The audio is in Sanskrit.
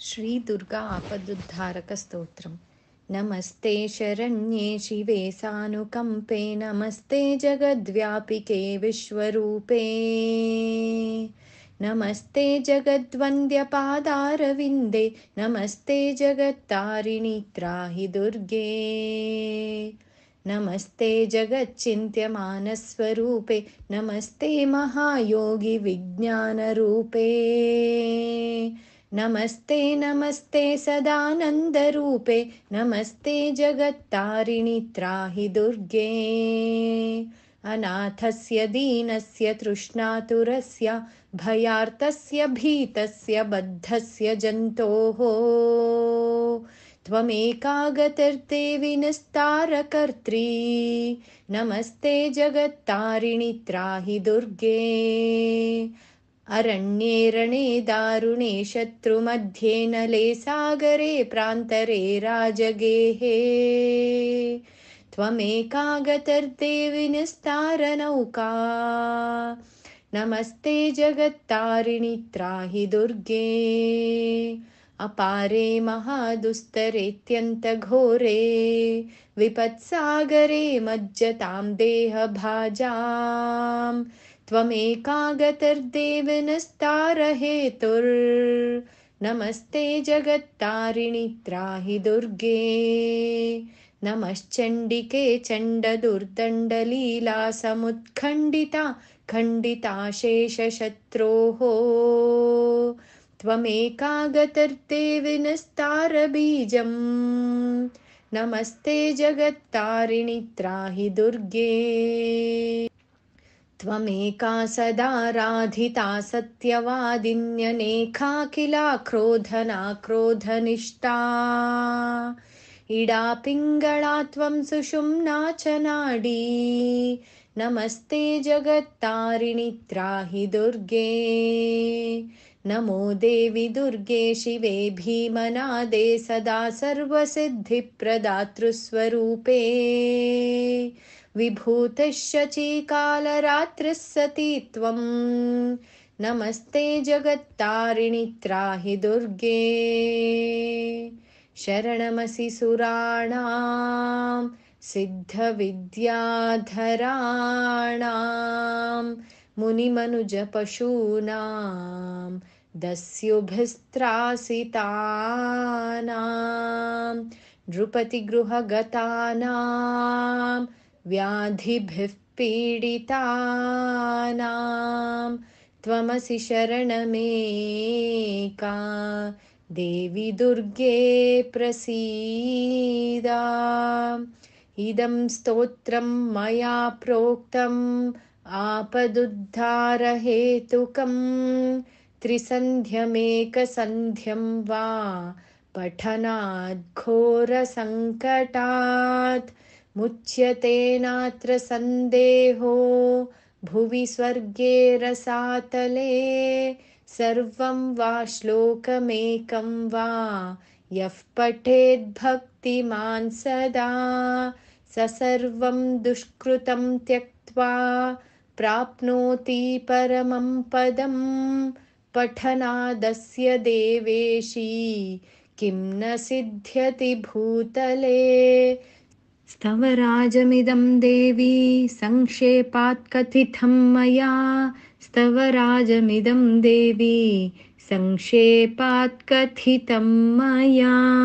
श्री दुर्गा आपदुद्धारक स्तोत्रम्। नमस्ते शरण्ये शिवे सानुकम्पे, नमस्ते जगद्व्यापिके विश्वरूपे। नमस्ते जगद्वन्द्यपादारविन्दे, नमस्ते जगत्तारिणि त्राहि दुर्गे। नमस्ते जगच्चिन्त्यमानस्वरूपे, नमस्ते महायोगी विज्ञानरूपे। नमस्ते नमस्ते सदानन्दरूपे, नमस्ते जगत्तारिणि त्राहि दुर्गे। अनाथस्य दीनस्य तृष्णातुरस्य, भयार्तस्य भीतस्य बद्धस्य जन्तोः, त्वमेका गतिर्देवि निस्तारकर्त्री। नमस्ते जगत्तारिणि त्राहि दुर्गे। अरण्ये रणे दारुणे शत्रुमध्ये नले सागरे प्रान्तरे राजगेहे, त्वमेका गतिर्देवि निस्तारनौका। नमस्ते जगत्तारिणि त्राहि दुर्गे। अपारे महादुस्तरेत्यन्तघोरे, विपत्सागरे मज्जतां देहभाजाम्, त्वमेका गतिर्देवि निस्तारहेतुर्। नमस्ते जगत्तारिणि त्राहि दुर्गे। नमश्चण्डिके चण्डदुर्दण्डलीला समुत्खण्डिता खण्डिता शेषशत्रोः, त्वमेका गतिर्देवि निस्तारबीजम्। नमस्ते जगत्तारिणि त्राहि दुर्गे। त्वमेका सदाराधिता सत्यवादिन्यनेकाखिला क्रोधना क्रोधनिष्ठा, इडा पिङ्गळा त्वं सुषुम्ना च नाडी। नमस्ते जगत्तारिणि त्राहि दुर्गे। नमो देवि दुर्गे शिवे भीमनादे, सदा सर्वसिद्धिप्रदातृस्वरूपे। विभूतिश्चीकालरात्रिः सती त्वं, नमस्ते जगत्तारिणि त्राहि दुर्गे। शरणमसि सुराणां सिद्धविद्याधराणां, मुनिमनुजपशूनां दस्युभिस्त्रासितानां, नृपतिगृहगतानां व्याधिभिः पीडितानां, त्वमसि शरणमेका देवि दुर्गे प्रसीद। इदं स्तोत्रं मया प्रोक्तम् आपदुद्धारहेतुकं, त्रिसन्ध्यमेकसन्ध्यं वा पठनात् घोरसङ्कटात्, मुच्यते नात्र सन्देहो भुवि स्वर्गे रसातले। सर्वं वा श्लोकमेकं वा यः पठेद्भक्तिमान् सदा, स सर्वं दुष्कृतं त्यक्त्वा प्राप्नोति परमं पदम्। पठनादस्य देवेशी किं न सिद्ध्यति भूतले। स्तवराजमिदं देवी संक्षेपात् कथितं मया, स्तवराजमिदं देवी संक्षेपात् कथितं मया।